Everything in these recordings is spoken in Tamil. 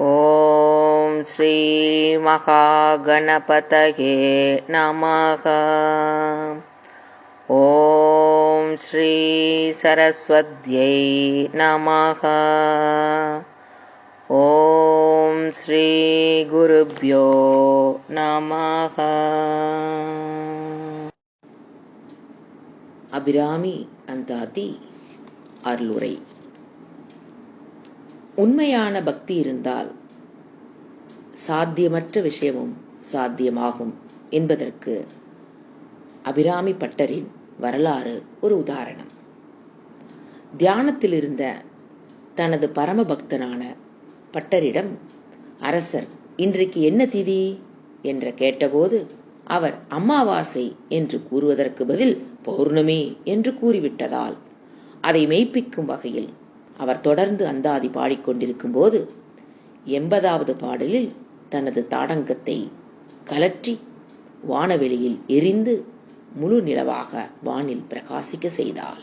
ஓம் ஸ்ரீ மகாகணபதயே நமக. ஓம் ஸ்ரீ சரஸ்வத்யை நமக. ஓம் ஸ்ரீ குருப்யோ நமக. அபிராமி அந்தாதி அருளுரை. உண்மையான பக்தி இருந்தால் சாத்தியமற்ற விஷயமும் சாத்தியமாகும் என்பதற்கு அபிராமி பட்டரின் வரலாறு ஒரு உதாரணம். தியானத்தில் இருந்த தனது பரம பக்தனான பட்டரிடம் அரசர் இன்றைக்கு என்ன திதி என்று கேட்டபோது அவர் அமாவாசை என்று கூறுவதற்கு பதில் பௌர்ணமி என்று கூறிவிட்டதால் அதை மெய்ப்பிக்கும் வகையில் அவர் தொடர்ந்து அந்தாதி பாடிக்கொண்டிருக்கும் போது 80வது பாடலில் தனது தாடங்கத்தை கலற்றி வானவெளியில் எரிந்து முழு நிலவாக வானில் பிரகாசிக்க செய்தாள்.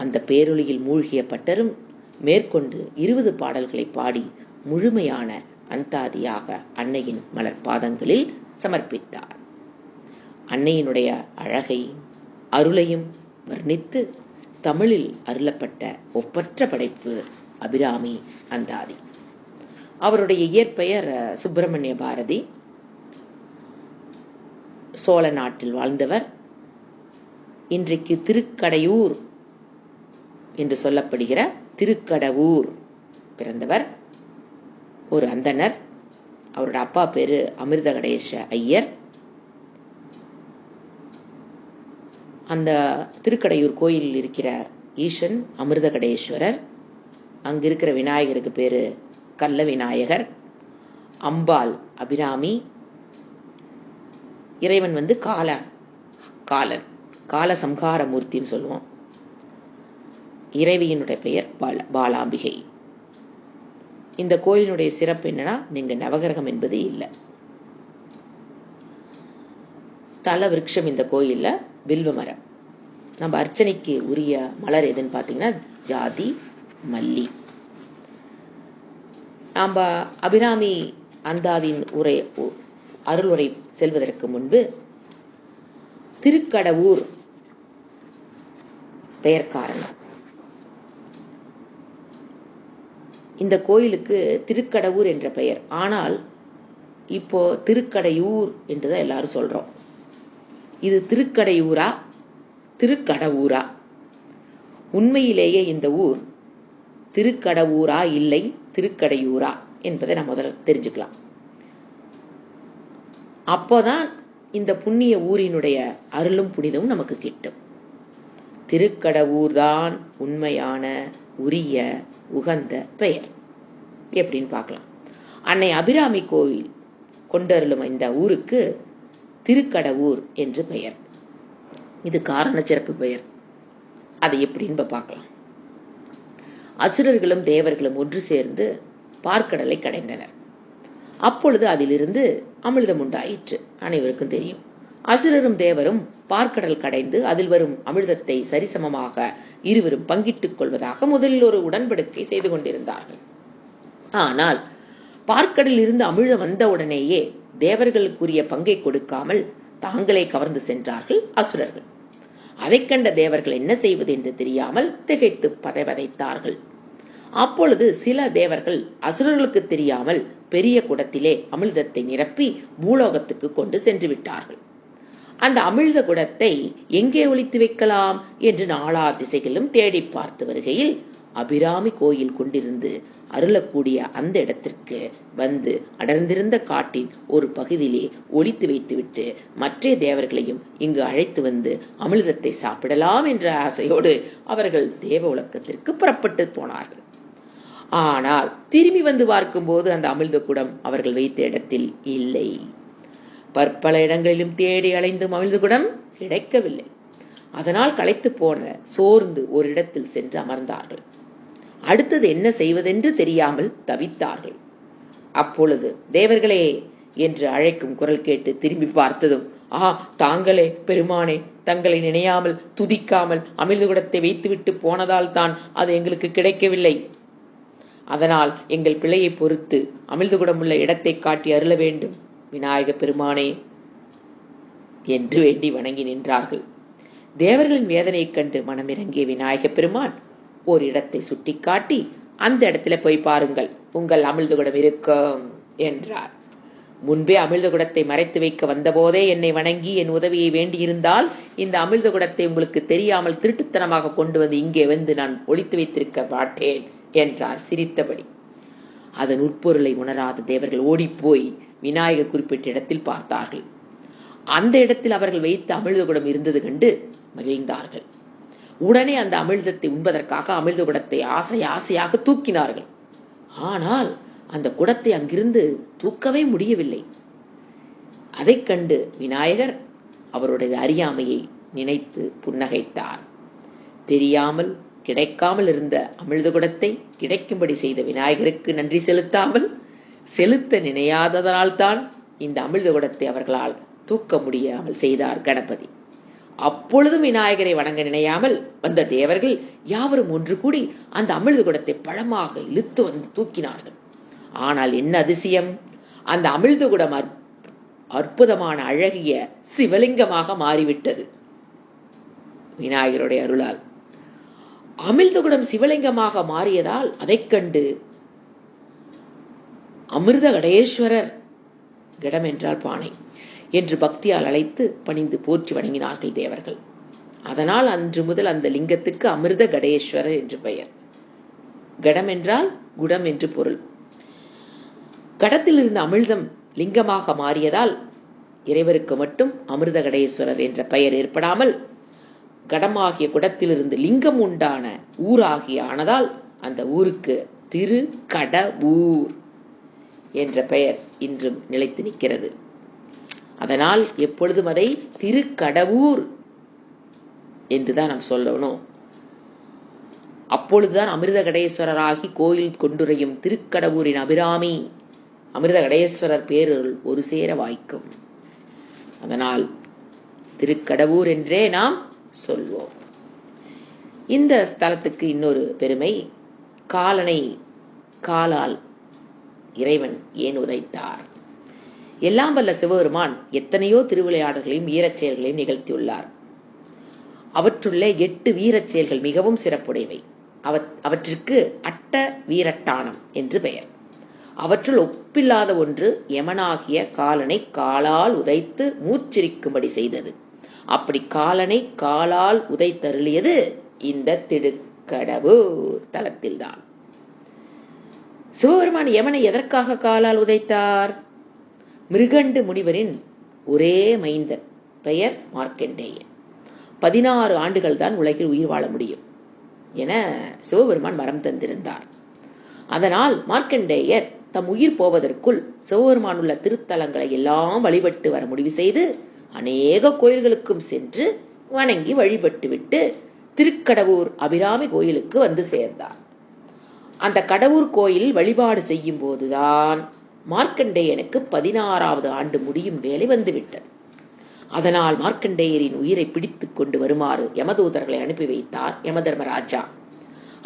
அந்த பேரொளியில் மூழ்கிய பட்டரும் மேற்கொண்டு 20 பாடல்களை பாடி முழுமையான அந்தாதியாக அன்னையின் மலர் பாதங்களில் சமர்ப்பித்தார். அன்னையினுடைய அழகை அருளையும் வர்ணித்து தமிழில் அருளப்பட்ட ஒப்பற்ற படைப்பு அபிராமி அந்தாதி. அவருடைய இயற்பெயர் சுப்பிரமணிய பாரதி. சோழ நாட்டில் வாழ்ந்தவர். இன்றைக்கு திருக்கடையூர் என்று சொல்லப்படுகிற திருக்கடவூர் பிறந்தவர். ஒரு அந்தணர். அவருடைய அப்பா பேரு அமிர்தகடேச ஐயர். அந்த திருக்கடையூர் கோயிலில் இருக்கிற ஈசன் அமிர்தகடேஸ்வரர். அங்கு இருக்கிற விநாயகருக்கு பேரு கல்ல விநாயகர். அம்பாள் அபிராமி. இறைவன் காலன் கால சம்ஹார மூர்த்தின்னு சொல்லுவோம். இறைவியினுடைய பெயர் பாலாம்பிகை. இந்த கோயிலினுடைய சிறப்பு என்னன்னா, நீங்க நவகிரகம் என்பது இல்லை. தல விருட்சம் இந்த கோயில்ல வில்வ மரம். நம்ம அர்ச்சனைக்கு உரிய மலர் எதுன்னு பார்த்தீங்கன்னா ஜாதி மல்லி. நாம அபிராமி அந்தாதியின் அருள் உரை செல்வதற்கு முன்பு திருக்கடவூர் பெயர் காரணம். இந்த கோயிலுக்கு திருக்கடவூர் என்ற பெயர். ஆனால் இப்போ திருக்கடையூர் என்றுதான் எல்லாரும் சொல்றோம். இது திருக்கடையூரா திருக்கடவூரா? உண்மையிலேயே இந்த ஊர் திருக்கடவூரா இல்லை திருக்கடையூரா என்பதை நான் முதல்ல தெரிஞ்சுக்கலாம். அப்போதான் இந்த புண்ணிய ஊரினுடைய அருளும் புனிதமும் நமக்கு கிட்டும். திருக்கடவூர் தான் உண்மையான உரிய உகந்த பெயர். எப்படின்னு பார்க்கலாம். அன்னை அபிராமி கோவில் கொண்டருளும் இந்த ஊருக்கு திருக்கடவூர் என்று பெயர். இது காரண சிறப்பு பெயர். அதை எப்படின்னு பார்க்கலாம். அசுரர்களும் தேவர்களும் ஒன்று சேர்ந்து பார்க்கடலை கடைந்தனர். அப்பொழுது அதிலிருந்து அமிர்தம் உண்டாயிற்று. அனைவருக்கும் தெரியும். அசுரரும் தேவரும் பார்க்கடல் கடைந்து அதில் வரும் அமிர்தத்தை சரிசமமாக இருவரும் பங்கிட்டுக் கொள்வதாக முதலில் ஒரு உடன்படிக்கை செய்து கொண்டிருந்தார்கள். ஆனால் பார்க்கடலில் இருந்து அமிர்தம் வந்தவுடனேயே தேவர்களுக்குரிய பங்கை கொடுக்காமல் தாங்களே கவர்ந்து சென்றார்கள் அசுரர்கள். அதை கண்ட தேவர்கள் என்ன செய்வது என்று தெரியாமல் திகைத்து பதைவதைத்தார்கள். அப்பொழுது சில தேவர்கள் அசுரர்களுக்கு தெரியாமல் பெரிய குடத்திலே அமிர்தத்தை நிரப்பி பூலோகத்துக்கு கொண்டு சென்று விட்டார்கள். அந்த அமிர்த குடத்தை எங்கே ஒளித்து வைக்கலாம் என்று நாலா திசைகளும் தேடி பார்த்து வருகையில் அபிராமி கோயில் கொண்டிருந்து அருளக்கூடிய அந்த இடத்திற்கு வந்து அடர்ந்திருந்த காட்டின் ஒரு பகுதியிலே ஒளித்து வைத்துவிட்டு மற்ற தேவர்களையும் இங்கு அழைத்து வந்து அமிர்தத்தை சாப்பிடலாம் என்ற ஆசையோடு அவர்கள் தேவ உலகத்திற்கு புறப்பட்டு போனார்கள். ஆனால் திரும்பி வந்து பார்க்கும்போது அந்த அமிர்த குடம் அவர்கள் வைத்த இடத்தில் இல்லை. பற்பல இடங்களிலும் தேடி அலைந்தும் அமிர்த குடம் கிடைக்கவில்லை. அதனால் களைத்து போன சோர்ந்து ஒரு இடத்தில் சென்று அமர்ந்தார்கள். அடுத்தது என்ன செய்வதென்று தெரியாமல் தவித்தார்கள். அப்பொழுது தேவர்களே என்று அழைக்கும் குரல் கேட்டு திரும்பி பார்த்ததும், தாங்களே பெருமானே, தங்களை நினையாமல் துதிக்காமல் அமிர்த குடத்தை வைத்துவிட்டு போனதால் தான் அது எங்களுக்கு கிடைக்கவில்லை. அதனால் எங்கள் பிழையை பொறுத்து அமிழ்தகுடம் உள்ள இடத்தை காட்டி அருள வேண்டும் விநாயக பெருமானே என்று வேண்டி வணங்கி நின்றார்கள். தேவர்களின் வேதனையைக் கண்டு மனமிறங்கிய விநாயக பெருமான் ஒரு இடத்தை சுட்டிக்காட்டி, அந்த இடத்துல போய் பாருங்கள், உங்கள் அமிழ்தகுடம் இருக்கும் என்றார். முன்பே அமிழ்தகுடத்தை மறைத்து வைக்க வந்தபோதே என்னை வணங்கி என் உதவியை வேண்டியிருந்தால் இந்த அமிழ்தகுடத்தை உங்களுக்கு தெரியாமல் திருட்டுத்தனமாக கொண்டு வந்து இங்கே வந்து நான் ஒளித்து வைத்திருக்க மாட்டேன் என்றார் சிரித்தபடி. அதன் உட்பொருளை உணராத தேவர்கள் ஓடிப்போய் விநாயகர் குறிப்பிட்ட இடத்தில் பார்த்தார்கள். அந்த இடத்தில் அவர்கள் வைத்த அமிழ்தகுடம் இருந்தது கண்டு மகிழ்ந்தார்கள். உடனே அந்த அமிழ்தத்தை உண்பதற்காக அமிழ்தகுடத்தை ஆசையாக தூக்கினார்கள். ஆனால் அந்த குடத்தை அங்கிருந்து தூக்கவே முடியவில்லை. அதைக் கண்டு விநாயகர் அவருடைய அறியாமையை நினைத்து புன்னகைத்தார். தெரியாமல் கிடைக்காமல் இருந்த அமிழ்தகுடத்தை கிடைக்கும்படி செய்த விநாயகருக்கு நன்றி செலுத்த நினையாததனால்தான் இந்த அமிழ்தகுடத்தை அவர்களால் தூக்க முடியாமல் செய்தார் கணபதி. அப்பொழுதும் விநாயகரை வணங்க நினையாமல் வந்த தேவர்கள் யாவரும் ஒன்று கூடி அந்த அமிழ்தகுடத்தை பழமாக இழுத்து வந்து தூக்கினார்கள். ஆனால் என்ன அதிசயம், அந்த அமிழ்தகுடம் அற்புதமான அழகிய சிவலிங்கமாக மாறிவிட்டது. விநாயகருடைய அருளால் அமிழ்தகுடம் சிவலிங்கமாக மாறியதால் அதைக் கண்டு அமிர்த கடேஸ்வரர், கடம் என்றால் பானை என்று பக்தியால் அழைத்து பணிந்து போற்றி வணங்கினார்கள் தேவர்கள். அதனால் அன்று முதல் அந்த லிங்கத்துக்கு அமிர்த கடேஸ்வரர் என்று பெயர். கடம் என்றால் குடம் என்று பொருள். கடத்தில் இருந்த அமிழ்தம் லிங்கமாக மாறியதால் இறைவருக்கு மட்டும் அமிர்த கடேஸ்வரர் என்ற பெயர் ஏற்படாமல் கடமாகிய குடத்திலிருந்து லிங்கம் உண்டான ஊராகிய ஆனதால் அந்த ஊருக்கு திருக்கடவூர் என்ற பெயர் இன்றும் நிலைத்து நிற்கிறது. அதனால் எப்பொழுதும் அதை திருக்கடவூர் என்றுதான் நாம் சொல்லணும். அப்பொழுதுதான் அமிர்த கடேஸ்வரராகி கோயில் கொண்டுரையும் திருக்கடவூரின் அபிராமி அமிர்த கடேஸ்வரர் பேரருள் ஒரு சேர வாய்க்கும். அதனால் திருக்கடவூர் என்றே நாம் சொல்வோம். இந்த ஸ்தலத்துக்கு இன்னொரு பெருமை, காலனை காலால் இறைவன் ஏன் உதைத்தார்? எல்லாம் வல்ல சிவபெருமான் எத்தனையோ திருவிளையாடல்களையும் வீரச் செயல்களையும் நிகழ்த்தியுள்ளார். அவற்றுள்ளே 8 வீரச் செயல்கள் மிகவும் சிறப்புடையவை. அவற்றிற்கு அட்ட வீரட்டானம் என்று பெயர். அவற்றுள் ஒப்பில்லாத ஒன்று யமனாகிய காலனை காலால் உதைத்து மூச்சிரிக்கும்படி செய்தது. அப்படி காலனை காலால் உதைத்தருளியது இந்த திருக்கடவூர் தலத்தில்தான். சிவபெருமான் யமனை எதற்காக காலால் உதைத்தார்? மிருகண்டு முனிவரின் ஒரே மைந்தன், பெயர் மார்க்கண்டேயன். 16 ஆண்டுகள் தான் உலகில் உயிர் வாழ முடியும் என சிவபெருமான் வரம் தந்திருந்தார். அதனால் மார்க்கண்டேயர் தம் உயிர் போவதற்குள் சிவபெருமான் உள்ள திருத்தலங்களை எல்லாம் வழிபட்டு வர முடிவு செய்து அநேக கோயில்களுக்கும் சென்று வணங்கி வழிபட்டுவிட்டு திருக்கடவூர் அபிராமி கோயிலுக்கு வந்து சேர்ந்தார். அந்த கடவுர் கோயில் வழிபாடு செய்யும் போதுதான் மார்க்கண்டேயனுக்கு 16வது ஆண்டு முடியும் வேலை வந்துவிட்டது. அதனால் மார்க்கண்டேயரின் உயிரை பிடித்துக் கொண்டு வருமாறு யமதூதர்களை அனுப்பி வைத்தார் யமதர்மராஜா.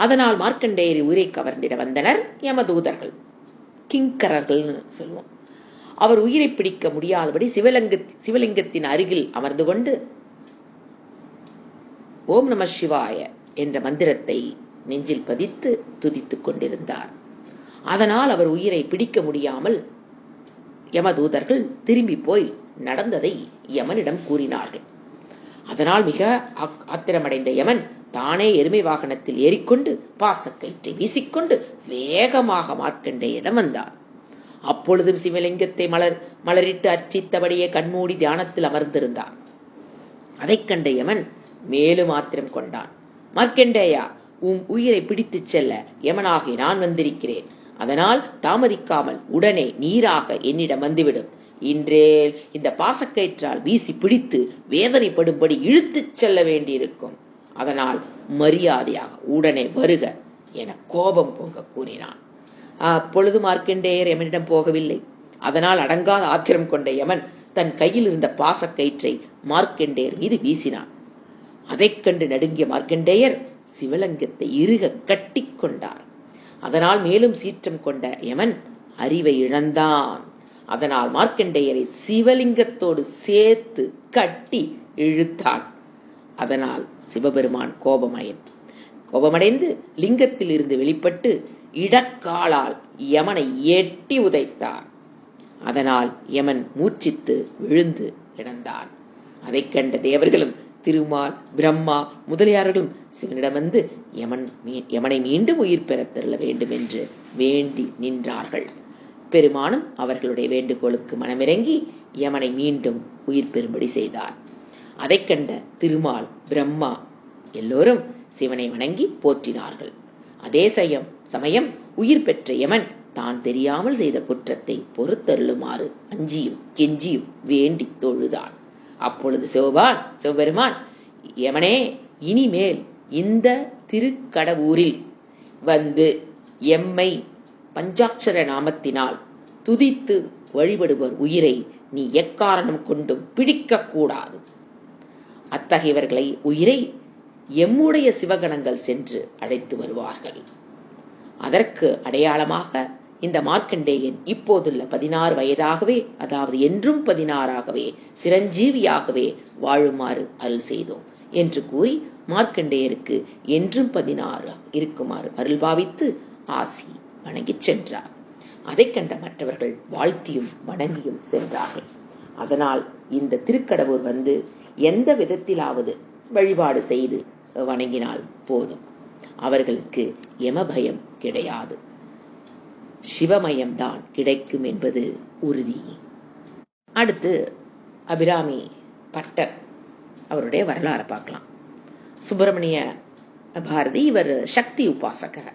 அதனால் மார்க்கண்டேயரின் உயிரை கவர்ந்திட வந்தனர் யமதூதர்கள், கிங்கரர்கள் சொல்லுவோம். அவர் உயிரை பிடிக்க முடியாதபடி சிவலிங்கத்தின் அருகில் அமர்ந்து கொண்டு ஓம் நம சிவாய என்ற மந்திரத்தை நெஞ்சில் பதித்து துதித்துக் கொண்டிருந்தார். அதனால் அவர் உயிரை பிடிக்க முடியாமல் யமதூதர்கள் திரும்பி போய் நடந்ததை யமனிடம் கூறினார்கள். அதனால் மிக ஆத்திரமடைந்த யமன் தானே எருமை வாகனத்தில் ஏறிக்கொண்டு பாசக்கயிற்றை வீசிக்கொண்டு வேகமாக மார்க்கண்டேயரிடம் வந்தார். அப்பொழுதும் சிவலிங்கத்தை மலரிட்டு அர்ச்சித்தபடியே கண்மூடி தியானத்தில் அமர்ந்திருந்தார். அதைக் கண்ட யமன் மேலும் ஆத்திரம் கொண்டான். மார்க்கண்டேயா, உயிரை பிடித்துச் செல்ல யமனாகி நான் வந்திருக்கிறேன். அதனால் தாமதிக்காமல் உடனே நீராக என்னிடம் வந்துவிடும். இன்றேல் இந்த பாசக்கயிற்றால் வீசி பிடித்து வேதனைப்படும்படி இழுத்துச் செல்ல வேண்டியிருக்கும். அதனால் மரியாதையாக உடனே வருக என கோபம் பொங்க கூறினான். அப்பொழுது மார்க்கண்டேயர் யமனிடம் போகவில்லை. அதனால் அடங்காத ஆத்திரம் கொண்ட யமன் தன் கையில் இருந்த பாசக்கயிற்றை மார்க்கண்டேயர் மீது வீசினான். அதைக் கண்டு நடுங்கிய மார்க்கண்டேயர் சிவலிங்கத்தை இறுக கட்டி கொண்டார். அதனால் மேலும் சீற்றம் கொண்ட யமன் அறிவை இழந்தான். அதனால் மார்க்கண்டேயரை சிவலிங்கத்தோடு சேர்த்து கட்டி இழுத்தான். அதனால் சிவபெருமான் கோபமடைந்து லிங்கத்தில் இருந்து வெளிப்பட்டு இடக்காலால் யமனை எட்டி உதைத்தார். அதனால் யமன் மூர்ச்சித்து விழுந்து இறந்தான். அதைக் கண்ட தேவர்களும் திருமால், பிரம்மா முதலியார்களும் சிவனிடம் வந்து யமனை மீண்டும் உயிர் பெறத் தருள வேண்டும் என்று வேண்டி நின்றார்கள். பெருமானும் அவர்களுடைய வேண்டுகோளுக்கு மனமிறங்கி யமனை மீண்டும் உயிர் பெறும்படி செய்தார். அதைக் கண்ட திருமால், பிரம்மா எல்லோரும் சிவனை வணங்கி போற்றினார்கள். அதே சமயம் உயிர் பெற்ற யமன் தான் தெரியாமல் செய்த குற்றத்தை பொறுத்தருளுமாறு அஞ்சியும் கெஞ்சியும் வேண்டி தொழுதான். அப்பொழுது சிவபெருமான், யமனே, இனிமேல் இந்த திருக்கடவூரில் வந்து எம்மை பஞ்சாட்சர நாமத்தினால் துதித்து வழிபடுவர் உயிரை நீ எக்காரணம் கொண்டும் பிடிக்கக்கூடாது. அத்தகையவர்களை உயிரை எம்முடைய சிவகணங்கள் சென்று அழைத்து வருவார்கள். அதற்கு அடையாளமாக இந்த மார்க்கண்டேயன் இப்போதுள்ள 16 வயதாகவே, அதாவது என்றும் 16ஆகவே சிரஞ்சீவியாகவே வாழுமாறு அருள் செய்தோம் என்று கூறி மார்க்கண்டேயருக்கு என்றும் 16 இருக்குமாறு அருள் பாவித்து ஆசி வணங்கிச் சென்றார். அதைக் கண்ட மற்றவர்கள் வாழ்த்தியும் வணங்கியும் சென்றார்கள். அதனால் இந்த திருக்கடவூர் வந்து எந்த விதத்திலாவது வழிபாடு செய்து வணங்கினால் போதும், அவர்களுக்கு யமபயம் கிடையாது, சிவமயம்தான் கிடைக்கும் என்பது உறுதி. அடுத்து அபிராமி பட்டர் அவருடைய வரலாறு பார்க்கலாம். சுப்பிரமணிய பாரதி இவர் சக்தி உபாசகர்.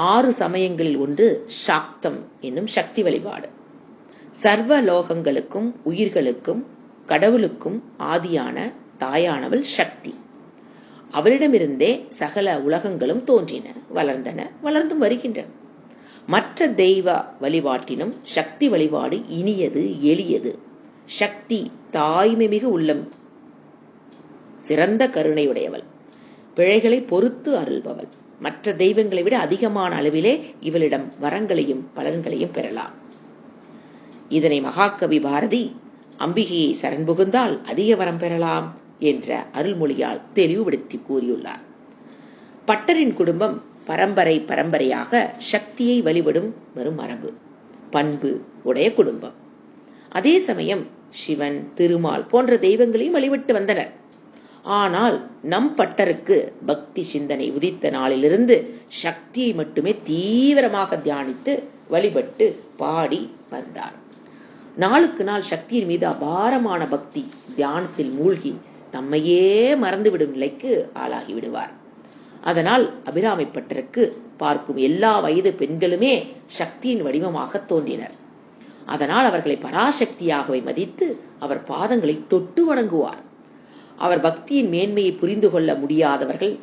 6 சமயங்களில் ஒன்று சாக்தம் என்னும் சக்தி வழிபாடு. சர்வ லோகங்களுக்கும் உயிர்களுக்கும் கடவுளுக்கும் ஆதியான தாயானவள் சக்தி. அவளிடமிருந்தே சகல உலகங்களும் தோன்றின, வளர்ந்தன, வளர்ந்தும் வருகின்றன. மற்ற தெய்வ வழிபாட்டினும் சக்தி வழிபாடு இனியது, எளியது. சக்தி தாய்மை மிகு உள்ளம், சிறந்த கருணையுடையவள், பிழைகளை பொறுத்து அருள்பவள். மற்ற தெய்வங்களை விட அதிகமான அளவிலே இவளிடம் வரங்களையும் பலன்களையும் பெறலாம். இதனை மகாகவி பாரதி அம்பிகையை சரண் புகுந்தால் அதிக வரம் பெறலாம் என்ற அருள்மொழியால் தெளிவுபடுத்தி கூறியுள்ளார். பட்டரின் குடும்பம் பரம்பரையாக சக்தியை வழிபடும் வரும் மரபு பண்பு உடைய குடும்பம். அதே சமயம் சிவன், திருமால் போன்ற தெய்வங்களையும் வழிபட்டு வந்தனர். ஆனால் நம் பட்டருக்கு பக்தி சிந்தனை உதித்த நாளிலிருந்து சக்தியை மட்டுமே தீவிரமாக தியானித்து வழிபட்டு பாடி வந்தார். நாளுக்கு நாள் சக்தியின் மீது அபாரமான பக்தி தியானத்தில் மூழ்கி தம்மையே மறந்துவிடும் நிலைக்கு ஆளாகி விடுவார். அதனால் அபிராமி பட்டருக்கு பார்க்கும் எல்லா வயது பெண்களுமே சக்தியின் வடிவமாக தோன்றினர். அதனால் அவர்களை பராசக்தியாகவே மதித்து அவர் பாதங்களை தொட்டு வணங்குவார். அவர் பக்தியின் மேன்மையை புரிந்து கொள்ள முடியாதவர்கள்,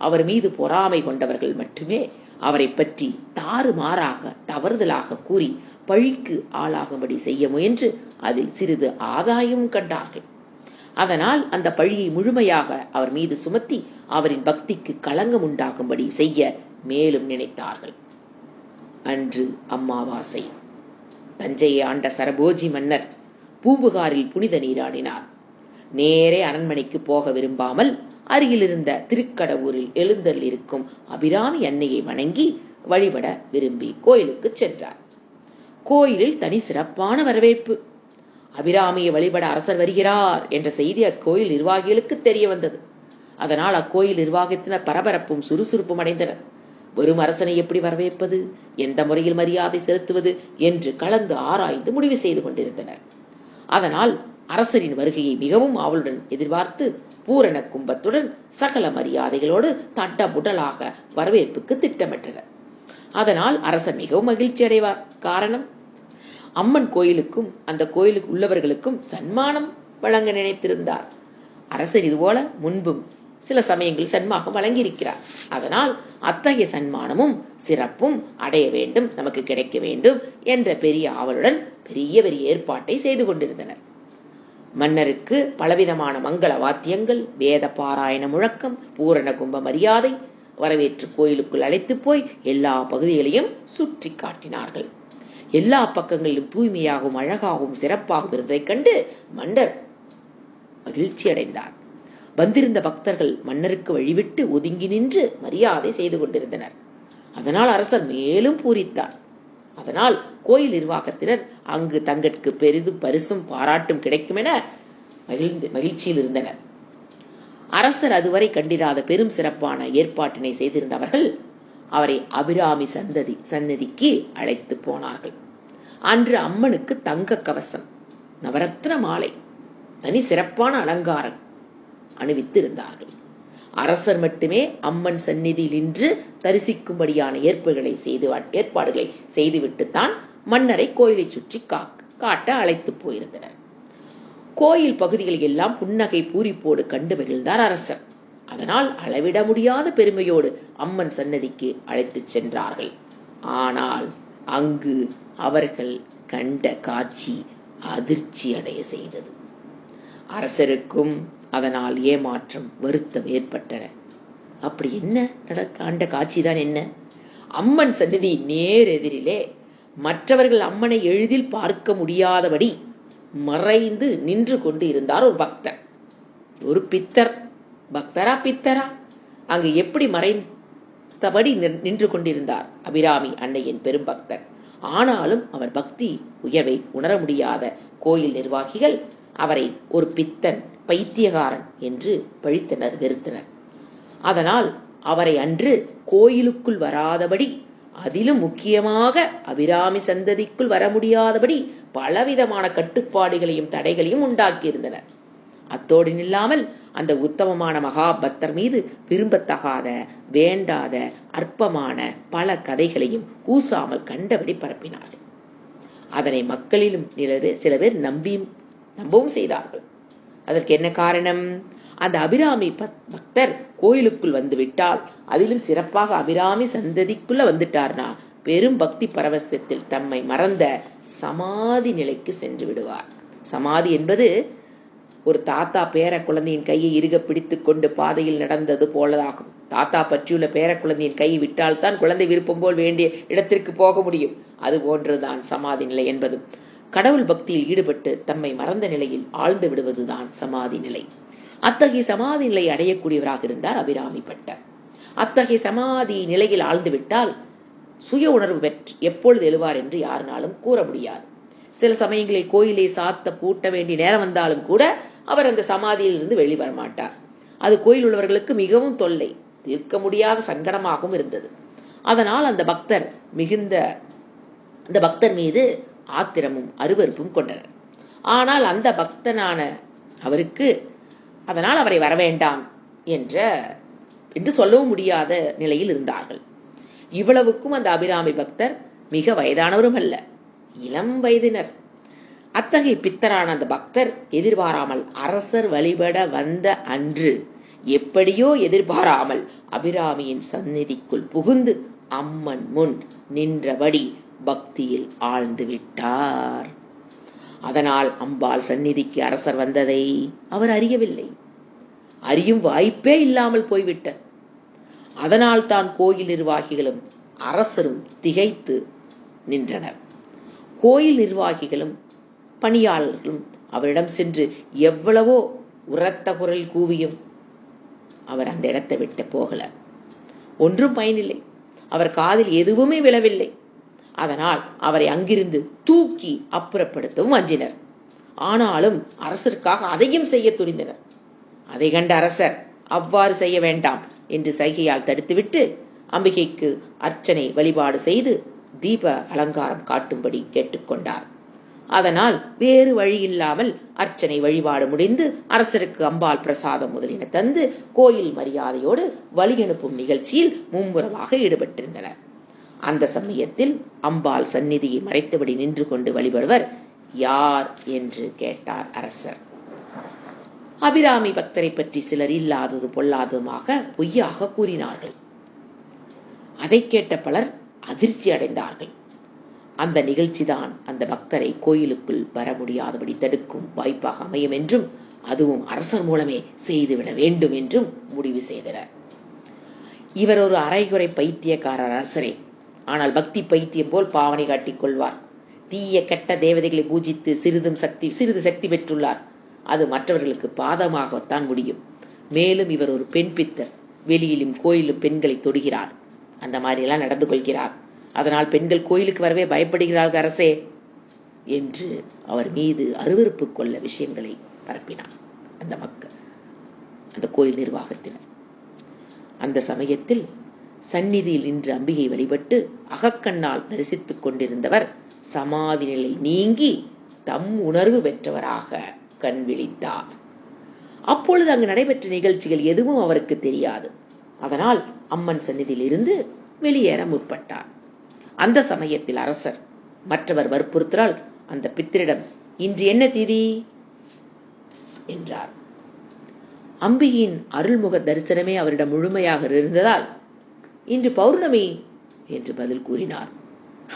அவர் மீது பொறாமை கொண்டவர்கள் மட்டுமே அவரை பற்றி தாறுமாறாக தவறுதலாக கூறி பழிக்கு ஆளாகும்படி செய்ய முயன்று அதில் சிறிது ஆதாயம் கண்டார்கள். அதனால் அந்த பழியை முழுமையாக அவர் மீது சுமத்தி அவரின் பக்திக்கு களங்கம் உண்டாகும்படி செய்ய மேலும் நினைத்தார்கள். அன்று அம்மாவாசை. தஞ்சையை ஆண்ட சரபோஜி மன்னர் பூம்புகாரில் புனித நீராடினார். நேரே அரண்மனைக்கு போக விரும்பாமல் அருகில் இருந்த திருக்கடவூரில் எழுந்தருள் இருக்கும் அபிராமி அன்னையை வணங்கி வழிபட விரும்பி கோயிலுக்கு சென்றார். கோயிலில் தனி சிறப்பான வரவேற்பு. அபிராமியை வழிபட அரசர் வருகிறார் என்ற செய்தி அக்கோயில் நிர்வாகிகளுக்கு தெரிய வந்தது. அதனால் அக்கோயில் நிர்வாகத்தினர் பரபரப்பும் சுறுசுறுப்பும் அடைந்தனர். வெறும் அரசனை எப்படி வரவேற்பது, எந்த முறையில் மரியாதை செலுத்துவது என்று கலந்து ஆராய்ந்து முடிவு செய்து கொண்டிருந்தனர். அதனால் அரசரின் வருகையை மிகவும் ஆவலுடன் எதிர்பார்த்து பூரண கும்பத்துடன் சகல மரியாதைகளோடு தட்டமுடலாக வரவேற்புக்கு திட்டமிட்டனர். அதனால் அரசர் மிகவும் மகிழ்ச்சி அடைவார். காரணம், அம்மன் கோயிலுக்கும் அந்த கோயிலுக்கு உள்ளவர்களுக்கும் சன்மானம் வழங்க நினைத்திருந்தார். அரசர் இதுபோல முன்பும் சில சமயங்களில் சன்மானம் வழங்கியிருக்கிறார். அதனால் அத்தகைய சன்மானமும் சிறப்பும் அடைய வேண்டும், நமக்கு கிடைக்க வேண்டும் என்ற பெரிய ஆவலுடன் பெரிய ஏற்பாட்டை செய்து கொண்டிருந்தனர். மன்னருக்கு பலவிதமான மங்கள வாத்தியங்கள், வேத பாராயண முழக்கம், பூரண கும்ப மரியாதை, வரவேற்று கோயிலுக்குள் அழைத்து போய் எல்லா பகுதிகளையும் சுற்றி காட்டினார்கள். எல்லா பக்கங்களிலும் தூய்மையாகவும் அழகாகவும் சிறப்பாகவும் இருந்ததைக் கண்டு மன்னர் மகிழ்ச்சி அடைந்தார். வந்திருந்த பக்தர்கள் மன்னருக்கு வழிவிட்டு ஒதுங்கி நின்று மரியாதை செய்து கொண்டிருந்தனர். அதனால் அரசர் மேலும் பூரித்தார். அதனால் கோயில் நிர்வாகத்தினர் அங்கு தங்களுக்கு பெரிதும் பரிசும் பாராட்டும் கிடைக்கும் என மகிழ்ச்சியில் இருந்தனர். அரசர் அதுவரை கண்டிராத பெரும் சிறப்பான ஏற்பாட்டினை செய்திருந்தவர்கள் அவரை அபிராமி சன்னதிக்கு அழைத்து போனார்கள். அன்று அம்மனுக்கு தங்க கவசம், நவரத்ன மாலை, தனி சிறப்பான அலங்காரம் அணிவித்து இருந்தார்கள். அரசர் மட்டுமே அம்மன் சந்நிதியில் இன்று தரிசிக்கும்படியான ஏற்பாடுகளை செய்துவிட்டுத்தான் மன்னரை கோயிலை சுற்றி காட்ட அழைத்து போயிருந்தனர். கோயில் பகுதிகளில் எல்லாம் புன்னகை பூரிப்போடு கண்டு மகிழ்ந்தார் அரசர். அதனால் அளவிட முடியாத பெருமையோடு அம்மன் சன்னதிக்கு அழைத்துச் சென்றார்கள். ஆனால் அங்கு அவர்கள் கண்ட காட்சி அதிர்ச்சி அடைய செய்தது. அரசருக்கும் அதனால் ஏமாற்றம், வருத்தம் ஏற்பட்டன. அப்படி என்ன கண்ட காட்சிதான் என்ன? அம்மன் சன்னதி நேர் எதிரிலே மற்றவர்கள் அம்மனை எளிதில் பார்க்க முடியாதபடி மறைந்து நின்று கொண்டு இருந்தார் ஒரு பக்தர், ஒரு பித்தர். பக்தரா பித்தரா? அங்கு எப்படி மறைந்தபடி நின்று கொண்டிருந்தார்? அபிராமி அன்னையின் பெரும் பக்தர். ஆனாலும் அவர் பக்தி உயர்வை உணர முடியாத கோயில் நிர்வாகிகள் அவரை ஒரு பித்தன், பைத்தியகாரன் என்று பழித்தனர், வெறுத்தனர். அதனால் அவரை அன்று கோயிலுக்குள் வராதபடி, அதிலும் முக்கியமாக அபிராமி சந்ததிக்குள் வர முடியாதபடி பலவிதமான கட்டுப்பாடுகளையும் தடைகளையும் உண்டாக்கியிருந்தனர். அத்தோடு நில்லாமல் அந்த உத்தமமான மகாபக்தர் மீது விரும்பத்தகாத, வேண்டாத, அற்பமான பல கதைகளையும் கூசாமல் கண்டபடி பரப்பினார்கள். அதனை மக்களிலும் சில பேர் நம்பவும் செய்தார்கள். அதற்கு என்ன காரணம்? அந்த அபிராமி பக்தர் கோயிலுக்குள் வந்து விட்டால், அதிலும் சிறப்பாக அபிராமி சந்ததிக்குள்ள வந்துட்டார்னா பெரும் பக்தி பரவசத்தில் தம்மை மறந்த சமாதி நிலைக்கு சென்று விடுவார். சமாதி என்பது ஒரு தாத்தா பேர குழந்தையின் கையை இறுக பிடித்துக் கொண்டு பாதையில் நடந்தது போலதாகும். தாத்தா பற்றியுள்ள பேர குழந்தையின் கையை விட்டால்தான் குழந்தை விருப்பம் போல் வேண்டிய இடத்திற்கு போக முடியும். அது போன்றுதான் சமாதி நிலை என்பதும். கடவுள் பக்தியில் ஈடுபட்டு தம்மை மறந்த நிலையில் ஆழ்ந்து விடுவதுதான் சமாதி நிலை. அத்தகைய சமாதி நிலை அடையக்கூடியவராக இருந்தார் அபிராமி பட்டர். அத்தகைய சமாதி நிலையில் ஆழ்ந்து விட்டால் சுய உணர்வு பெற்று எப்பொழுது எழுவார் என்று யாருனாலும் கூற முடியாது. சில சமயங்களில் கோயிலை பூட்ட வேண்டிய நேரம் வந்தாலும் கூட அவர் அந்த சமாதியில் இருந்து வெளிவர மாட்டார். அது கோயில் உள்ளவர்களுக்கு மிகவும் தொல்லை, தீர்க்க முடியாத சங்கடமாகவும் இருந்தது. அதனால் அந்த பக்தர் மீது ஆத்திரமும் அருவருப்பும் கொண்டனர். ஆனால் அந்த பக்தனான அவருக்கு அதனால் அவரை வரவேண்டாம் என்று சொல்லவும் முடியாத நிலையில் இருந்தார்கள். இவ்வளவுக்கும் அந்த அபிராமி பக்தர் மிக வயதானவரும் அல்ல, இளம் வயதினர். அத்தகைய பித்தரான அந்த பக்தர் எதிர்பாராமல் அரசர் வழிபட வந்த அன்று எப்படியோ எதிர்பாராமல் அபிராமியின் சந்நிதிக்குள் புகுந்து அம்மன் முன் நின்றபடி பக்தியில் ஆழ்ந்து விட்டார். அதனால் அம்பாள் சந்நிதிக்கு அரசர் வந்ததை அவர் அறியவில்லை. அறியும் வாய்ப்பே இல்லாமல் போய்விட்டார். அதனால் தான் கோயில் நிர்வாகிகளும் அரசரும் திகைத்து நின்றனர். கோயில் நிர்வாகிகளும் பணியாளர்களும் அவரிடம் சென்று எவ்வளவோ உரத்த குரல் கூவியும் அவர் அந்த இடத்தை விட்டு போகல. ஒன்றும் பயனில்லை. அவர் காதில் எதுவுமே விழவில்லை. அதனால் அவரை அங்கிருந்து தூக்கி அப்புறப்படுத்தவும் அஞ்சினர். ஆனாலும் அரசருக்காக அதையும் செய்ய துணிந்தனர். அதை கண்ட அரசர் அவ்வாறு செய்ய வேண்டாம் என்று சைகையால் தடுத்துவிட்டு அம்பிகைக்கு அர்ச்சனை வழிபாடு செய்து தீப அலங்காரம் காட்டும்படி கேட்டுக்கொண்டார். அதனால் வேறு வழியில்லாமல் அர்ச்சனை வழிபாடு முடிந்து அரசருக்கு அம்பாள் பிரசாதம் முதலின தந்து கோயில் மரியாதையோடு வழி அனுப்பும் நிகழ்ச்சியில் மும்முரமாக ஈடுபட்டிருந்தனர். அந்த சமயத்தில் அம்பாள் சந்நிதியை மறைத்தபடி நின்று கொண்டு வழிபடுவர் யார் என்று கேட்டார் அரசர். அபிராமி பக்தரை பற்றி சிலர் இல்லாதது பொல்லாததுமாக பொய்யாக கூறினார்கள். அதை கேட்ட பலர் அதிர்ச்சி அடைந்தார்கள். அந்த நிகழ்ச்சிதான் அந்த பக்தரை கோயிலுக்குள் வர முடியாதபடி தடுக்கும் வாய்ப்பாக அமையும் என்றும், அதுவும் அரசர் மூலமே செய்துவிட வேண்டும் என்றும் முடிவு செய்தனர். இவர் ஒரு அரைகுறை பைத்தியக்காரர் அரசரே. ஆனால் பக்தி பைத்தியம் போல் பாவனை காட்டிக் கொள்வார். தீய கெட்ட தேவதைகளை பூஜித்து சிறிது சக்தி பெற்றுள்ளார். அது மற்றவர்களுக்கு பாதமாகத்தான் முடியும். மேலும் இவர் ஒரு பெண் பித்தர். வெளியிலும் கோயிலும் பெண்களை தொடுகிறார். அந்த மாதிரி எல்லாம் நடந்து கொள்கிறார். அதனால் பெண்கள் கோயிலுக்கு வரவே பயப்படுகிறார்கள் அரசே என்று அவர் மீது அருவருப்பு கொள்ள விஷயங்களை பரப்பினார் அந்த மக்கள், அந்த கோயில் நிர்வாகத்தினர். அந்த சமயத்தில் சந்நிதியில் நின்று அம்பிகை வழிபட்டு அகக்கண்ணால் தரிசித்துக் கொண்டிருந்தவர் சமாதி நிலை நீங்கி தம் உணர்வு பெற்றவராக கண் விழித்தார். அப்பொழுது அங்கு நடைபெற்ற நிகழ்ச்சிகள் எதுவும் அவருக்கு தெரியாது. அதனால் அம்மன் சந்நிதியில் இருந்து வெளியேற முற்பட்டார். அந்த சமயத்தில் அரசர் மற்றவர் வற்புறுத்தலால் அந்த பித்தரிடம், இன்று என்ன திதி என்றார். அம்பிகையின் அருள்முக தரிசனமே அவரிடம் முழுமையாக இருந்ததால் இன்று பௌர்ணமி என்று பதில் கூறினார்.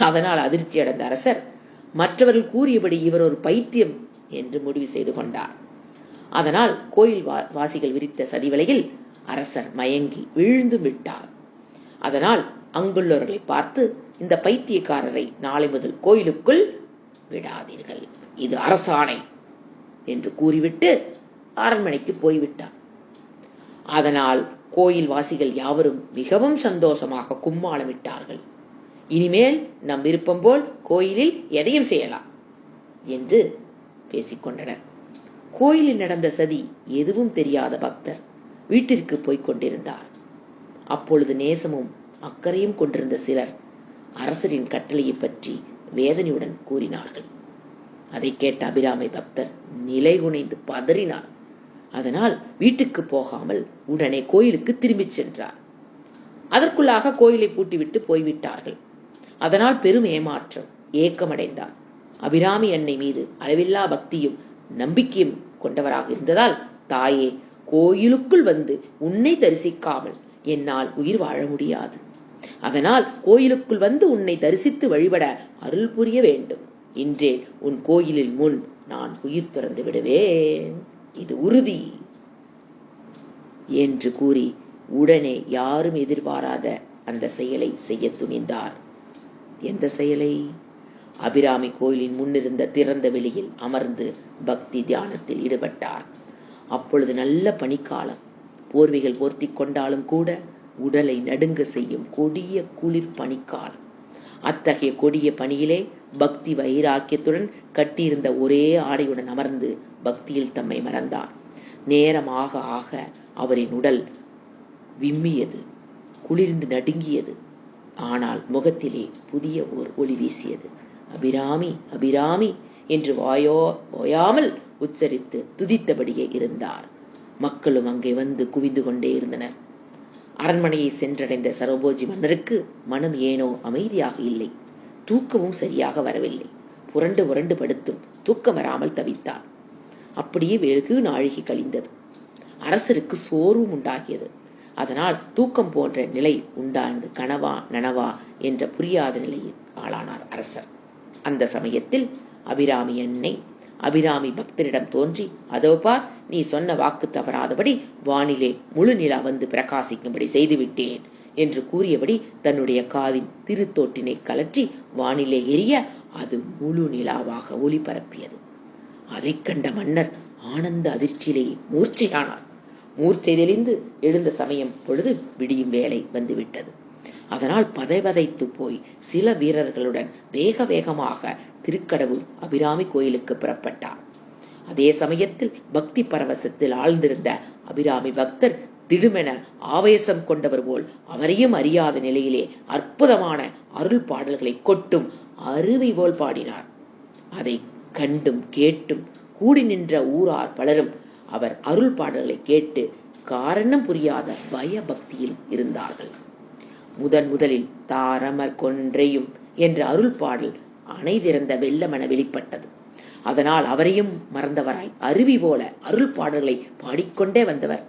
அதனால் அதிர்ச்சி அடைந்த அரசர் மற்றவர்கள் கூறியபடி இவர் ஒரு பைத்தியம் என்று முடிவு செய்து கொண்டார். அதனால் கோயில் வாசிகள் விரித்த சதிவலையில் அரசர் மயங்கி விழுந்து விட்டார். அதனால் அங்குள்ளவர்களை பார்த்து, இந்த பைத்தியக்காரரை நாளை முதல் கோயிலுக்குள் விடாதீர்கள், இது அரசாணை என்று கூறிவிட்டு அரண்மனைக்கு போய்விட்டார். அதனால் கோயில் வாசிகள் யாவரும் மிகவும் சந்தோஷமாக கும்மாளமிட்டார்கள். இனிமேல் நம் விருப்பம் போல் கோயிலில் எதையும் செய்யலாம் என்று பேசிக்கொண்டனர். கோயிலில் நடந்த சதி எதுவும் தெரியாத பக்தர் வீட்டிற்கு போய்க் கொண்டிருந்தார். அப்பொழுது நேசமும் அக்கறையும் கொண்டிருந்த சிலர் அரசரின் கட்டளையை பற்றி வேதனையுடன் கூறினார்கள். அதை கேட்ட அபிராமி பக்தர் நிலைகுனைந்து பதறினார். அதனால் வீட்டுக்கு போகாமல் உடனே கோயிலுக்கு திரும்பிச் சென்றார். அதற்குள்ளாக கோயிலை பூட்டிவிட்டு போய்விட்டார்கள். அதனால் பெரும் ஏமாற்றம், ஏக்கமடைந்தார். அபிராமி அன்னை மீது அளவில்லா பக்தியும் நம்பிக்கையும் கொண்டவராக இருந்ததால், தாயே, கோயிலுக்குள் வந்து உன்னை தரிசிக்காமல் என்னால் உயிர் வாழ முடியாது. அதனால் கோயிலுக்குள் வந்து உன்னை தரிசித்து வழிபட அருள் புரிய வேண்டும். இன்றே உன் கோயிலில் முன் நான் உயிர் துறந்து விடுவேன், இது உறுதி என்று கூறி உடனே யாரும் எதிர்பாராத அந்த செயலை செய்ய துணிந்தார். எந்த செயலை? அபிராமி கோயிலின் முன்னிருந்த திறந்த வெளியில் அமர்ந்து பக்தி தியானத்தில் ஈடுபட்டார். அப்பொழுது நல்ல பனிக்காலம். போர்வைகள் போர்த்தி கொண்டாலும் கூட உடலை நடுங்க செய்யும் கொடிய குளிர் பனிக்காலம். அத்தகைய கொடிய பணியிலே பக்தி வைராக்கியத்துடன் கட்டியிருந்த ஒரே ஆடையுடன் அமர்ந்து பக்தியில் தம்மை மறந்தார். நேரமாக ஆக அவரின் உடல் விம்மியது, குளிர்ந்து நடுங்கியது. ஆனால் முகத்திலே புதிய ஓர் ஒளி வீசியது. அபிராமி, அபிராமி என்று ஓயாமல் உச்சரித்து துதித்தபடியே இருந்தார். மக்களும் அங்கே வந்து குவிந்து கொண்டே இருந்தனர். அரண்மனையை சென்றடைந்த சரபோஜி மன்னருக்கு மனம் ஏனோ அமைதியாக இல்லை. தூக்கமும் சரியாக வரவில்லை. புரண்டு புரண்டு படுத்தும் தூக்கம் வராமல் தவித்தார். அப்படியே வெகு நாழிகை கழிந்தது. அரசருக்கு சோர்வும் உண்டாகியது. அதனால் தூக்கம் போன்ற நிலை உண்டானது. கனவா நனவா என்ற புரியாத நிலையில் ஆளானார் அரசர். அந்த சமயத்தில் அபிராமி அன்னை அபிராமி பக்தரிடம் தோன்றி, அதோ பார், நீ சொன்ன வாக்கு தவறாதபடி வானிலே முழு நிலா வந்து பிரகாசிக்கும்படி செய்துவிட்டேன் என்று கூறியபடி தன்னுடைய காதின் திருத்தோட்டினை கலற்றி வானிலே எரிய அது முழு நிலாவாக ஒளி பரப்பியது. அதை கண்ட மன்னர் ஆனந்த அதிர்ச்சியிலேயே மூர்ச்சையானார். மூர்ச்சை தெளிந்து எழுந்த சமயம் பொழுது விடியும் வேலை வந்துவிட்டது. அதனால் பதைபதைத்து போய் சில வீரர்களுடன் வேக வேகமாக திருக்கடவுர் அபிராமி கோயிலுக்கு புறப்பட்டார். அதே சமயத்தில் பக்தி பரவசத்தில் ஆழ்ந்திருந்த அபிராமி பக்தர் திடுமென ஆவேசம் கொண்டவர் போல் அவரையும் அறியாத நிலையிலே அற்புதமான அருள் பாடல்களை கொட்டும் அருவி போல் பாடினார். அதை கண்டும் கேட்டும் கூடி நின்ற ஊரார் பலரும் அவர் அருள் பாடல்களை கேட்டு காரணம் புரியாத பய பக்தியில் இருந்தார்கள். முதலில் தாரமர் கொன்றையும் என்ற அருள் பாடல் அணை திறந்த வெள்ளமென வெளிப்பட்டது. அதனால் அவரையும் மறந்தவராய் அருவி போல அருள் பாடல்களை பாடிக்கொண்டே வந்தவர்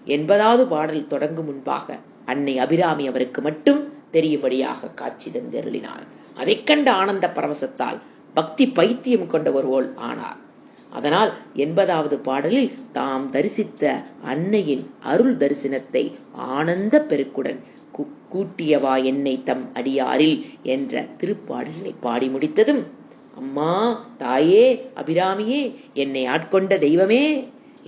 80வது பாடல் தொடங்கும் முன்பாக அன்னை அபிராமி அவருக்கு மட்டும் தெரியும்படியாக காட்சி தந்தருளினார். அதை கண்ட ஆனந்த பரவசத்தால் பக்தி பைத்தியம் கொண்டவர் போல் ஆனார். அதனால் 80வது பாடலில் தாம் தரிசித்த அன்னையின் அருள் தரிசனத்தை ஆனந்த பெருக்குடன் கூட்டியவா என்னை தம் அடியாரில் என்ற திருப்பாடலை பாடி முடித்ததும், அம்மா, தாயே, அபிராமியே, என்னை ஆட்கொண்ட தெய்வமே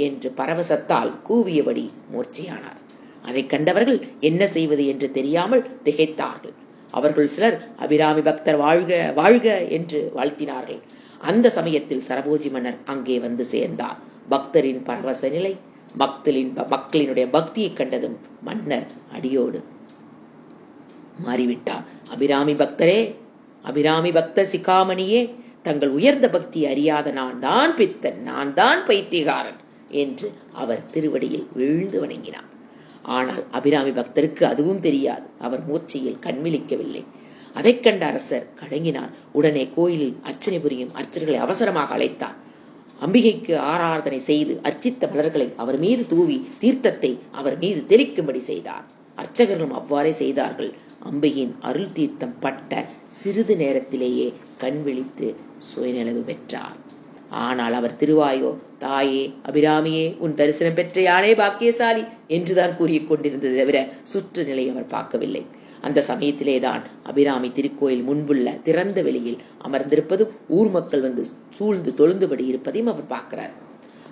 என்று பரவசத்தால் கூவியபடி மூர்ச்சையானார். அதை கண்டவர்கள் என்ன செய்வது என்று தெரியாமல் திகைத்தார்கள். அவர்கள் சிலர் அபிராமி பக்தர் வாழ்க வாழ்க என்று வாழ்த்தினார்கள். அந்த சமயத்தில் சரபோஜி மன்னர் அங்கே வந்து சேர்ந்தார். பக்தரின் பரவச நிலை, மக்களினுடைய பக்தியை கண்டதும் மன்னர் அடியோடு மாறிவிட்டார். அபிராமி பக்தரே, அபிராமி பக்த சிகாமணியே, தங்கள் உயர்ந்த பக்தி அறியாத நான் தான் பித்தன், நான் தான் பைத்தியகாரன் என்று அவர் திருவடியில் வீழ்ந்து வணங்கினார். ஆனால் அபிராமி பக்தருக்கு அதுவும் தெரியாது. அவர் மூர்ச்சையில் கண்விழிக்கவில்லை. அதைக் கண்ட அரசர் கலங்கினார். உடனே கோயிலில் அர்ச்சனை புரியும் அர்ச்சகர்களை அவசரமாக அழைத்தார். அம்பிகைக்கு ஆராதனை செய்து அர்ச்சித்த மலர்களை அவர் மீது தூவி தீர்த்தத்தை அவர் மீது தெளிக்கும்படி செய்தார். அர்ச்சகர்களும் அவ்வாறே செய்தார்கள். அம்பிகையின் அருள் தீர்த்தம் பட்ட சிறிது நேரத்திலேயே கண் விழித்து சுயநிலவு பெற்றார். ஆனால் அவர் திருவாயோ, தாயே, அபிராமியே, உன் தரிசனம் பெற்ற யானே பாக்கியசாலி என்றுதான் கூறிக் கொண்டிருந்தது தவிர சுற்று நிலை அவர் பார்க்கவில்லை. அந்த சமயத்திலேதான் அபிராமி திருக்கோயில் முன்புள்ள திறந்த வெளியில் அமர்ந்திருப்பதும் ஊர் மக்கள் வந்து சூழ்ந்து தொழுந்துபடி இருப்பதையும் அவர் பார்க்கிறார்.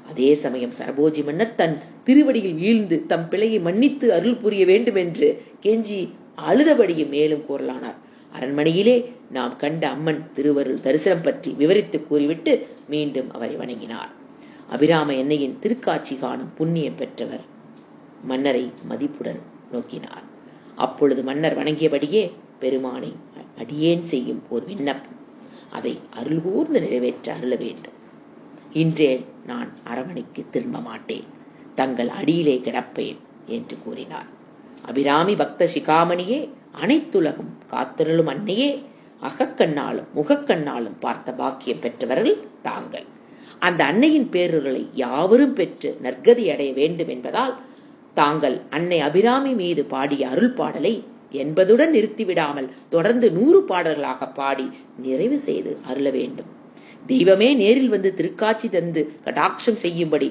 அதே சமயம் சரபோஜி மன்னர் தன் திருவடியில் வீழ்ந்து தம் பிழையை மன்னித்து அருள் புரிய வேண்டும் என்று கெஞ்சி அழுதபடியும் மேலும் கூறலானார். அரண்மனையிலே நாம் கண்ட அம்மன் திருவருள் தரிசனம் பற்றி விவரித்து கூறிவிட்டு மீண்டும் அவரை வணங்கினார். அபிராம எண்ணெயின் திருக்காட்சி காணும் புண்ணியம் பெற்றவர் மன்னரை மதிப்புடன் நோக்கினார். அப்பொழுது மன்னர் வணங்கியபடியே, பெருமானை, அடியேன் செய்யும் ஓர் விண்ணப்பம், அதை அருள் கூர்ந்து நிறைவேற்ற அருள வேண்டும். இன்றே நான் அரண்மனைக்கு திரும்ப மாட்டேன், தங்கள் அடியிலே கிடப்பேன் என்று கூறினார். அபிராமி பக்த சிகாமணியே, அனைத்துலகம் காத்தருளும் அன்னையே, அகக்கண்ணாலும் முகக்கண்ணாலும் பார்த்த பாக்கியம் பெற்றவர்கள் தாங்கள். அந்த அன்னையின் பேரர்களை யாவரும் பெற்று நற்கதி அடைய வேண்டும் என்பதால் தாங்கள் அன்னை அபிராமி மீது பாடிய அருள் பாடலை 80 நிறுத்திவிடாமல் தொடர்ந்து 100 பாடல்களாக பாடி நிறைவு செய்து அருள வேண்டும். தெய்வமே நேரில் வந்து திருக்காட்சி தந்து கடாட்சம் செய்யும்படி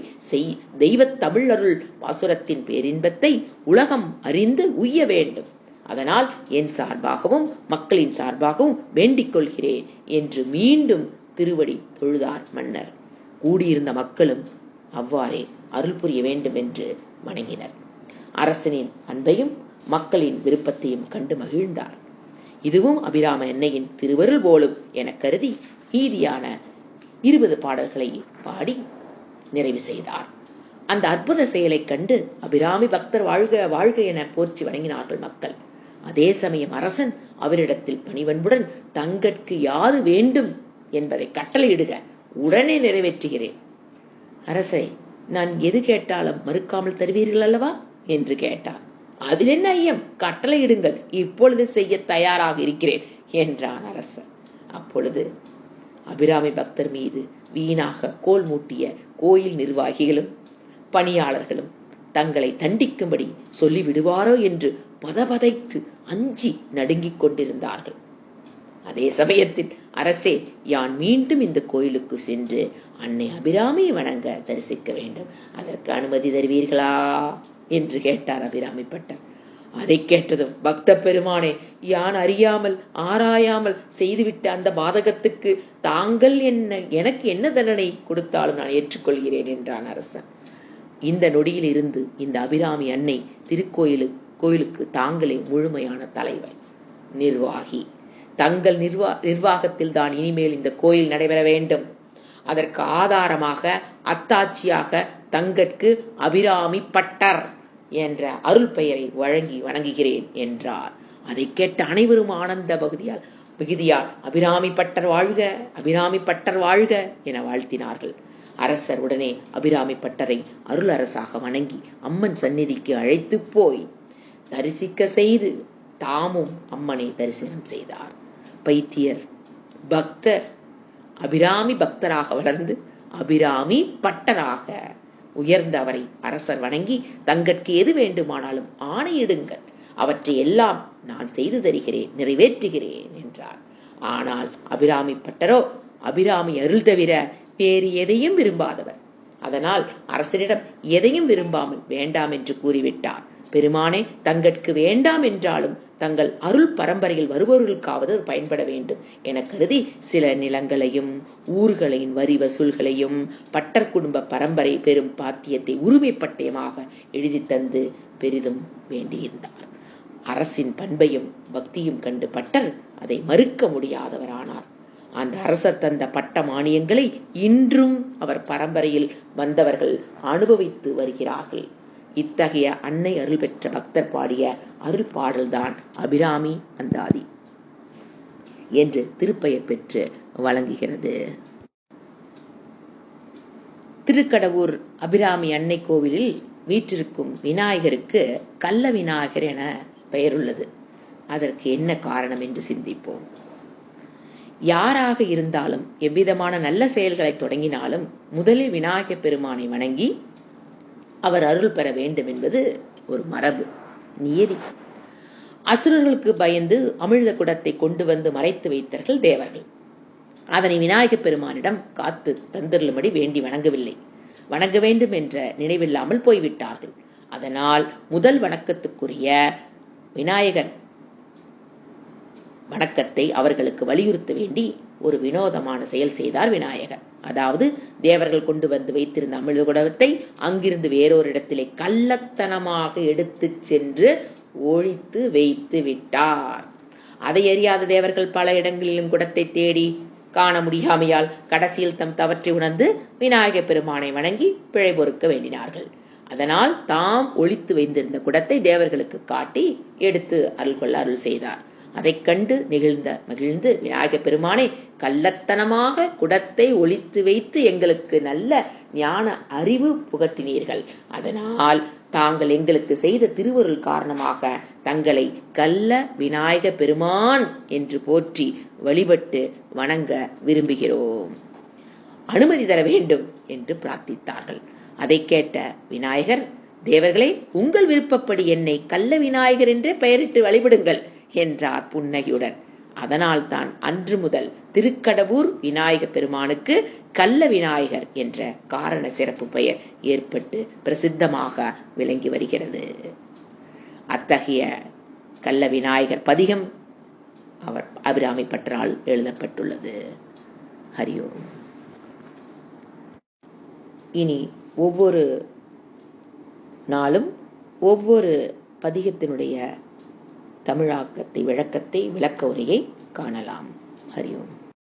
தெய்வ தமிழ் அருள் பாசுரத்தின் பேரின்பத்தை உலகம் அறிந்து உய்ய வேண்டும். அதனால் என் சார்பாகவும் மக்களின் சார்பாகவும் வேண்டிக் கொள்கிறேன் என்று மீண்டும் திருவடி தொழுதார் மன்னர். கூடியிருந்த மக்களும் அவ்வாறே அருள் புரிய வேண்டும் என்று வணங்கினர். அரசனின் அன்பையும் மக்களின் விருப்பத்தையும் கண்டு மகிழ்ந்தார். இதுவும் அபிராம எண்ணெயின் திருவருள் போலும் என கருதி மீதியான 20 பாடல்களை பாடி நிறைவு செய்தார். அந்த அற்புத செயலை கண்டு அபிராமி பக்தர் வாழ்க வாழ்க என போற்றி வணங்கினார்கள் மக்கள். அதே சமயம் அரசன் அவரிடத்தில் பணிவன்புடன் தங்கட்கு யாது வேண்டும் என்பதை கட்டளையிடுக, உடனே நிறைவேற்றுகிறேன். அரசை, நான் எது கேட்டாலும் மறுக்காமல் தருவீர்கள் அல்லவா என்று கேட்டார். அதில் என்ன ஐயம், கட்டளையிடுங்கள், இப்பொழுது செய்ய தயாராக இருக்கிறேன் என்றான் அரசர். அப்பொழுது அபிராமி பக்தர் மீது வீணாக கோல் மூட்டிய கோயில் நிர்வாகிகளும் பணியாளர்களும் தங்களை தண்டிக்கும்படி சொல்லிவிடுவாரோ என்று பதபதைத்து அஞ்சி நடுங்கிக் கொண்டிருந்தார்கள். அதே சமயத்தில், அரசே, யான் மீண்டும் இந்த கோயிலுக்கு சென்று அன்னை அபிராமியை வணங்க தரிசிக்க வேண்டும், அதற்கு அனுமதி தருவீர்களா என்று கேட்டார் அபிராமி பட்டர். அதை கேட்டதும், பக்த பெருமானே, யான் அறியாமல் ஆராயாமல் செய்துவிட்ட அந்த பாதகத்துக்கு தாங்கள் எனக்கு என்ன தண்டனை கொடுத்தாலும் நான் ஏற்றுக்கொள்கிறேன் என்றான் அரசன். இந்த நொடியில் இருந்து இந்த அபிராமி அன்னை திருக்கோயிலுக்கு தாங்களே முழுமையான தலைவர், நிர்வாகி. தங்கள் நிர்வாகத்தில் தான் இனிமேல் இந்த கோயில் நடைபெற வேண்டும். அதற்கு ஆதாரமாக அத்தாட்சியாக தங்கட்கு அபிராமி பட்டர் என்ற அருள் பெயரை வழங்கி வணங்குகிறேன் என்றார். அதை கேட்ட அனைவரும் ஆனந்த மிகுதியால் அபிராமி பட்டர் வாழ்க, அபிராமி பட்டர் வாழ்க என வாழ்த்தினார்கள். அரசர் உடனே அபிராமி பட்டரை அருள் அரசாக வணங்கி அம்மன் சந்நிதிக்கு அழைத்து போய் தரிசிக்க செய்து தாமும் அம்மனை தரிசனம் செய்தார். பைத்தியர் பக்தர் அபிராமி பக்தராக வளர்ந்து அபிராமி பட்டராக உயர்ந்த அவரை அரசர் வணங்கி, தங்கட்கு எது வேண்டுமானாலும் ஆணையிடுங்கள், அவற்றை எல்லாம் நான் செய்து தருகிறேன், நிறைவேற்றுகிறேன் என்றார். ஆனால் அபிராமி பட்டரோ, அபிராமி அருள் தவிர வேறு எதையும் விரும்பாதவர். அதனால் அரசரிடம் எதையும் விரும்பாமல் வேண்டாம் என்று கூறிவிட்டார். பெருமானே, தங்கட்கு வேண்டாம் என்றாலும் தங்கள் அருள் பரம்பரையில் வருபவர்களுக்காவது பயன்பட வேண்டும் என கருதி சில நிலங்களையும் ஊர்களின் வரி வசூல்களையும் பட்டர் குடும்ப பரம்பரை பெரும் பாத்தியத்தை உரிமை பட்டயமாக எழுதி தந்து பெரிதும் வேண்டியிருந்தார். அரசின் பண்பையும் பக்தியும் கண்டு பட்டர் அதை மறுக்க முடியாதவரானார். அந்த அரசர் தந்த பட்ட மானியங்களை இன்றும் அவர் பரம்பரையில் வந்தவர்கள் அனுபவித்து வருகிறார்கள். இத்தகைய அன்னை அருள் பெற்ற பக்தர் பாடிய அருள் பாடல்தான் அபிராமி அந்தாதி என்று திருப்பெயர் பெற்று வழங்குகிறது. திருக்கடவூர் அபிராமி அன்னை கோவிலில் வீற்றிருக்கும் விநாயகருக்கு கள்ள விநாயகர் என பெயருள்ளது. அதற்கு என்ன காரணம் என்று சிந்திப்போம். யாராக இருந்தாலும் எவ்விதமான நல்ல செயல்களை தொடங்கினாலும் முதலில் விநாயகப் பெருமானை வணங்கி அவர் அருள் பெற வேண்டும் என்பது ஒரு மரபு, நியதி. அசுரர்களுக்கு பயந்து அமிழ்த குடத்தை கொண்டு வந்து மறைத்து வைத்தார்கள் தேவர்கள். அதனை விநாயகப் பெருமானிடம் காத்து தந்தருளும்படி வேண்டி வணங்கவில்லை. வணங்க வேண்டும் என்ற நினைவில்லாமல் போய்விட்டார்கள். அதனால் முதல் வணக்கத்துக்குரிய விநாயகர் வணக்கத்தை அவர்களுக்கு வலியுறுத்த வேண்டி ஒரு வினோதமான செயல் செய்தார் விநாயகர். அதாவது தேவர்கள் கொண்டு வந்து வைத்திருந்த அமிழ்த குடத்தை அங்கிருந்து வேறொரு இடத்திலே கள்ளத்தனமாக எடுத்து சென்று ஒழித்து வைத்து விட்டார். அதை அறியாத தேவர்கள் பல இடங்களிலும் குடத்தை தேடி காண முடியாமையால் கடைசியில் தம் தவற்றை உணர்ந்து விநாயகப் பெருமானை வணங்கி பிழை பொறுக்க வேண்டினார்கள். அதனால் தாம் ஒழித்து வைத்திருந்த குடத்தை தேவர்களுக்கு காட்டி எடுத்து அருள் கொள்ள அருள் செய்தார். அதைக் கண்டு மகிழ்ந்து விநாயகப் பெருமானை, கள்ளத்தனமாக குடத்தை ஒழித்து வைத்து எங்களுக்கு நல்ல ஞான அறிவு புகட்டினீர்கள். அதனால் தாங்கள் எங்களுக்கு செய்த திருவருள் காரணமாக தங்களை கள்ள விநாயக பெருமான் என்று போற்றி வழிபட்டு வணங்க விரும்புகிறோம், அனுமதி தர வேண்டும் என்று பிரார்த்தித்தார்கள். அதை கேட்ட விநாயகர், தேவர்களே, உங்கள் விருப்பப்படி என்னை கள்ள விநாயகர் என்றே பெயரிட்டு வழிபடுங்கள் என்றார் புன்னகையுடன். அதனால் தான் அன்று முதல் திருக்கடவூர் விநாயக பெருமானுக்கு கள்ள விநாயகர் என்ற காரண சிறப்பு பெயர் ஏற்பட்டு பிரசித்தமாக விளங்கி வருகிறது. அத்தகைய கள்ள விநாயகர் பதிகம் அவர் அபிராமி பற்றால் எழுதப்பட்டுள்ளது. ஹரியோம். இனி ஒவ்வொரு நாளும் ஒவ்வொரு பதிகத்தினுடைய தமிழாக்கத்தை, விளக்கத்தை, விளக்க உரையை காணலாம். ஹரியோம்.